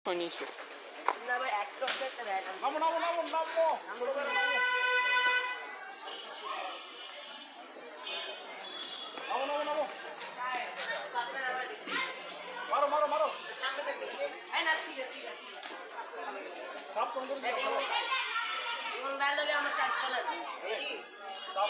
1900 না ভাই এক্সট্রা একটা দেয় নামো নামো নামো নামো নামো নামো নামো মারো মারো মারো সামনে থেকে এই না ঠিক আছে সাপ কোন করে দিও জীবন বাইরে লগে আমার চার চলে রেডি সাপ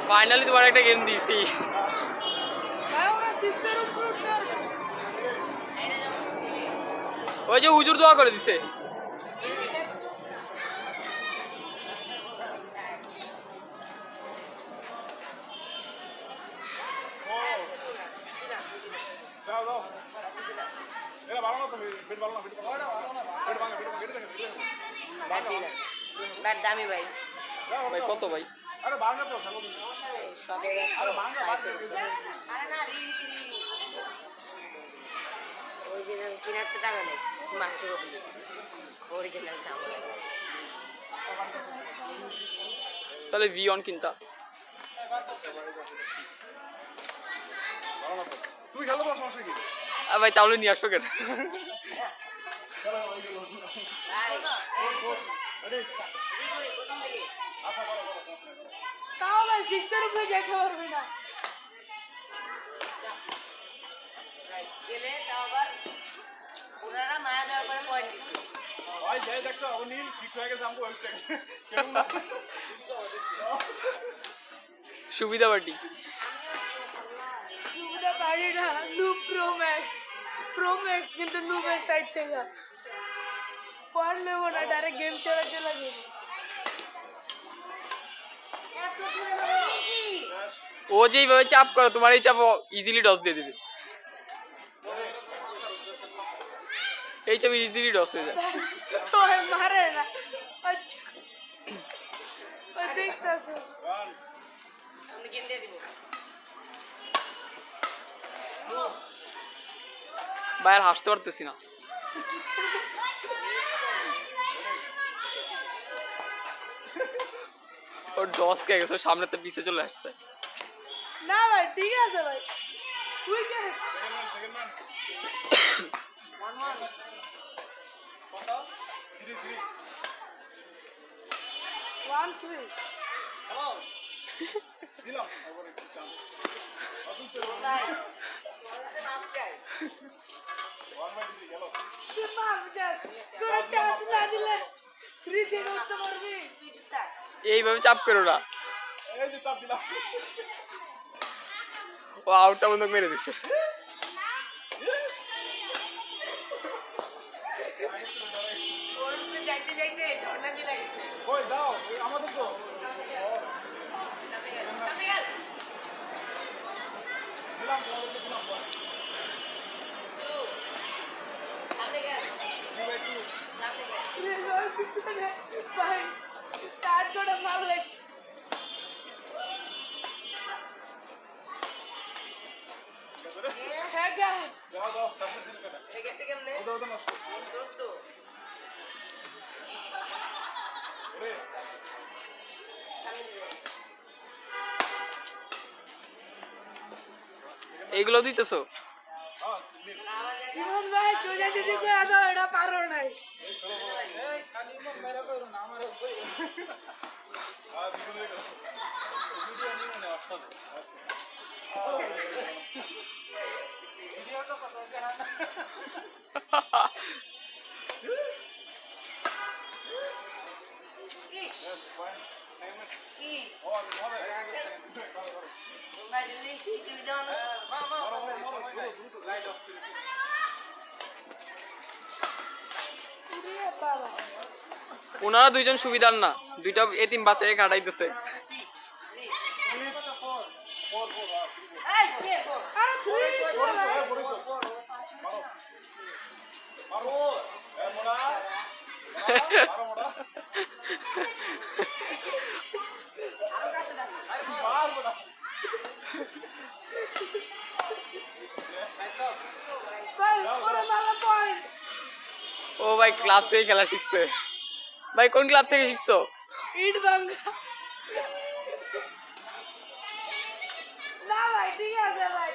ফাইনালি তোমার একটা গেম দিয়েছি। ওই যে হুজুর দোয়া করে দিছে। দাও দাও এরা ভালো না তো বেড ভালো না বেড ভালো না বেড ভাঙা বেড ভাঙা ব্যাট দামি ভাই ভাই কত ভাই? আরে ভাঙা তো খেলো শখে আরে ভাঙা আরে না অরিজিনাল কিনার তো টাকা নেই মাস্টার অরিজিনাল দাম তাহলে V1 কিনতা। ভালো না তো তুই খেলো তো সমস্যা কি ভাই তাহলে নিয়ে আসো কেন? খেলো হয়ে গেল ভাই রেডি প্রথম থেকে আচ্ছা করো করো তাও ভাই সিক্সের উপরে যেতে পারবি না গেলে তাও আবার ওনারা মায়া দেওয়ার পরে পয়েন্ট দিচ্ছে ভাই যাই দেখছো ও নীল 6 হয়ে গেছে আমগো হেল্প করে কেন না সুবিধা বাটি নুবটা পারি না নুব প্রো ম্যাক্স কিন্তু নুবের সাইড থেকে পয়েন্ট নেবো না ডাইরেক্ট গেম চালাতে লাগে এত দূরে মানে কি ও যেইভাবে চাপ করো তোমার এই চাপ ইজিলি ডস দিয়ে দেবে। এই চাপ ইজিলি ডস হয়ে যায়। ওই মারে না আচ্ছা ওই দেখতেছে আমি গেম দিয়ে দিব ভাই আর হাসতে পারতেছি না। ওর ডস কে গেছে সামনে তো পিছে চলে আসছে। না ভাই ঠিক আছে ভাই উইকেট সেকেন্ড ম্যান 1-1 কত 3-3 1-3 হ্যালো দিলাম আবার একটু চান্স আসুন তো ভাই বলতে মাপ চাই 1-3 গেল তুই মার জাস্ট তোরা চান্স না দিলে ফ্রি থেকে উঠতে পারবি তুই জিতা এইভাবে চাপ করো না। এই যে চাপ দিলাম ও আউটটা বন্ধ মেরে দিছে। ওর উপরে যাইতে যাইতে ঝর্ণা চলে গেছে কই দাও আমাদের তো সামনে গেল দিলাম তোমাদেরকে দিলাম সামনে গেল 2-2 সামনে গেল রেজাল্ট পিছনে ভাই চার জোড়া মারলে হ্যাঁ গা দাও দাও সামনে দিন কেন এ গেছে কেমনে ওটা ওটা নষ্ট তোর তো ওরে সামনে দিবে এইগুলো দিতেছো? হ্যাঁ নীল ইমন ভাই সোজা যদি কই দাও এটা পারো নাই এই চলো এই খালি মন মেরা কইরো না আমারে কই আর দিলে ভিডিও নিয়ে না আসলে ভিডিও তো কত দেখান ইস কি ও ভালো তোমরা যদি কিছু জানো উড়িয়ে বাবা ওনারা দুইজন সুবিধার না, দুইটা এতিম বাচ্চাকে কাটাইতেছে। এই কে গো আরে তুই ভাই ক্লাব থেকে খেলা শিখছে। ভাই কোন ক্লাব থেকে শিখছো? ইট ভাঙ্গা। না ভাই ঠিক আছে ভাই,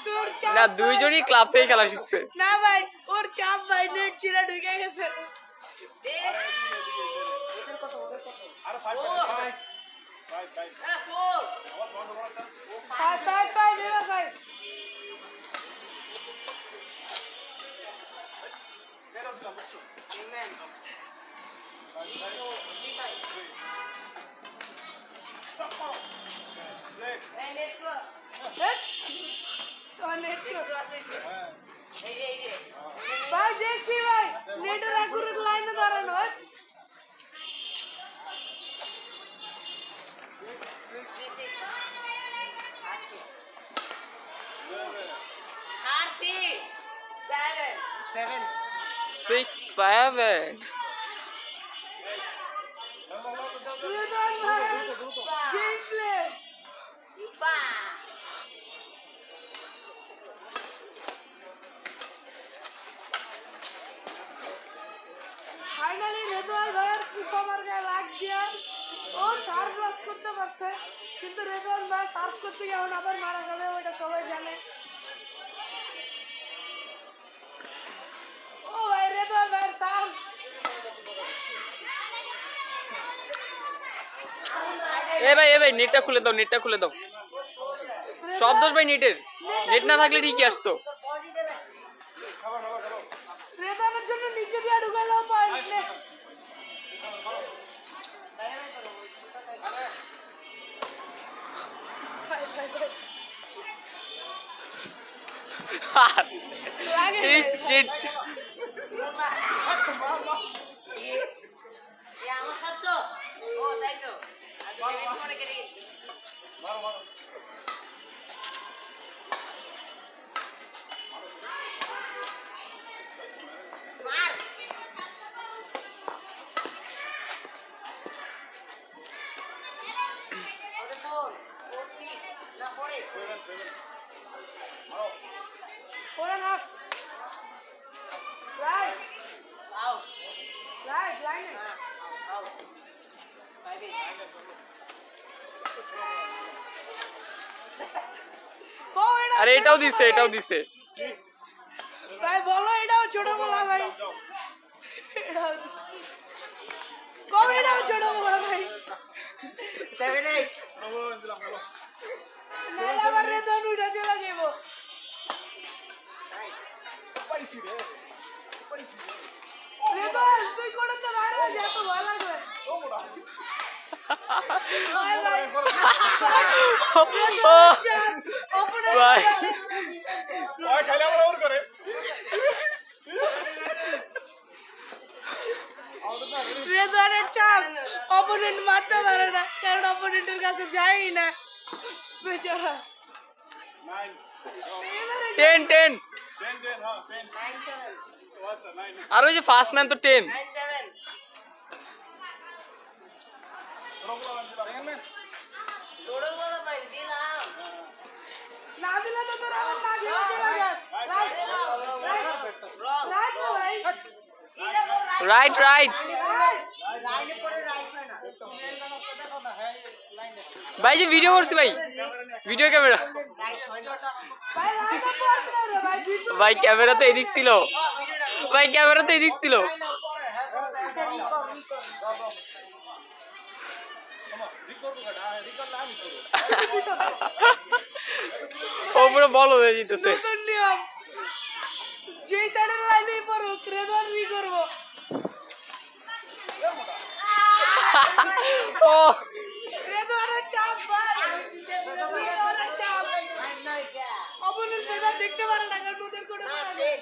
তোর চাপ না ভাই। দুইজনই ক্লাব থেকে খেলা শিখছে। না ভাই ওর চাপ ভাই, নেট ছিঁড়ে ঢুকে গেছে। আরে ফাইভ ফাইভ ফাইভ আমার বন্ধ করা ফাইভ ফাইভ ফাইভ এবার ফাইভ। বের হতে হবে ভাই দেখছি ভাই, নেটের অ্যাকুরেট লাইনে দাঁড়ানো ভাই। Seven. 6 7 রেজান ভাই গেম প্লে। ফাইনালি রেজান ভাইয়ের কুপার গায়ে লাগ দিয়া ও সার্ভ লস করতে পারছে, কিন্তু রেজান ভাই সার্ভ করতে গিয়ে এখন আবার মারা যাবে, ওইটা সবাই জানে। ও ভাই রেজান ভাইয়ের সার্ভ। এ ভাই নেটটা খুলে দাও, নেটটা খুলে দাও। সব দোষ ভাই নেটের, নেট না থাকলে ঠিকই আসতো। রেজানের জন্য নিচে দিয়ে ঢুকাইলো পয়েন্ট নে। ভাই, ভাই, ভাই। লাগে এই ভাই। শিট। আমার সাথে তো ও তাই তো আমি বেশি মনে কেটে গেছি। মারো মারো মার ওদের ফোর ফোর সিক্স না ফোরে সেভেন সেভেন মারো Four and a half. Right, out right, line it. Out ফাইভে কও এটা আরে ছোট এটাও বলা দিছে, ভাই। এটাও দিছে। ভাই বলো এটাও ছোট বলা ভাই। কও এটাও ছোট বলা ভাই। 7-8 বলো দিলাম বলো নাহলে আবার রেজান উঠে চলে যাবো। পাইছি রে রেজান তুই করে তো বাইরে হয়ে যা, তো ভালো লাগবে। ও মোটা ভাই ভাই ও opponent ভাই ওই খাইলে আমরা ওর করে আমাদের না রেজানের চাপ অপোনেন্ট মারতে পারে না, কারণ অপোনেন্টের কাছে যায়ই না বেচারা। 9 10 10 10 10 হ্যাঁ 10 9-7 আচ্ছা 9 আর ওই যে ফার্স্ট ম্যান তো 10। 9-7 রোবলা দিলাম দেখেন না ছোট বড় ভাই দিলাম না দিলে তো তোর আবার না দিয়ে চলে যাস। রাইট রাইট ভাই রাইট রাইট লাইনে পড়ে রাইট হয় না ভাই যে ভিডিও করছি ভাই, ভিডিও ক্যামেরা। রাইট হয় না ভাই লাইনে পড়ছে না রে ভাই, বিদ্যুৎ ভাই ক্যামেরা তো এদিক ছিল, ভাই ক্যামেরা তো এদিক ছিল। রিকর্ড করো রিকর্ড না আমি করব ও পুরো বল হয়ে যেতেছে। নতুন নিয়ম, যে সাইডের লাইনেই পড়ো রেজান রি করবো। ও রেজানের চাপ ভাই, রেজানের চাপ। অপোনেন্ট রেজান দেখতে পারে না, কারণ ওদের কোনো মারা নেই।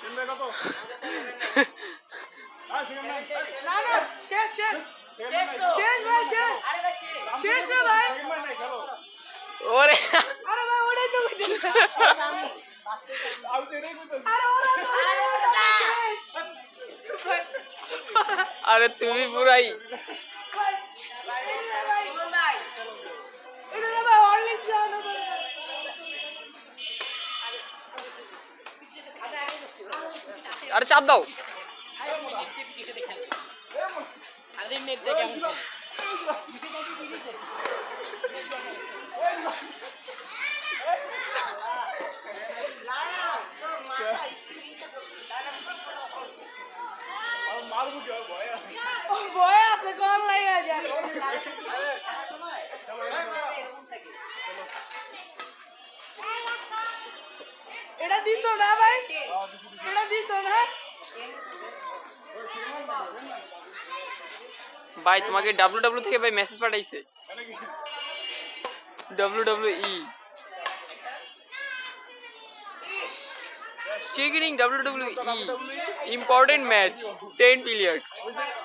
তিনবে কত না সেকেন্ড নাইন না না শেষ শেষ শেষ তো শেষ ভাই শেষ আরে ভাই শেষ শেষ রে ভাই। সেকেন্ড নাইন নাই খেলো ওরে আরে ভাই ওটাই তো বলছি। আমি আমি তো এটাই বলতেছি আরে ওরা তো ভাই আরে তুমি পুরাই ভাই এটা রে ভাই, ইমন ভাই এটা রে ভাই হরলিক্স জানো তো। আরে চাপ দাও। মারবো কি হবে ভয় আছে ও ভয় আছে কল লাগা যায় এটা দিছো না ভাই এটা দিছো না ভাই তোমাকে ডাব্লিউ থেকে ভাই মেসেজ পাঠাইছে। WWE চিকেনিং WWE important match 10 players.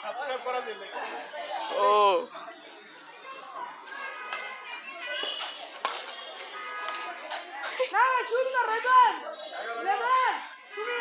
Subscribe করা দিলে ও না সুন্দর রেগন লেমন তুমি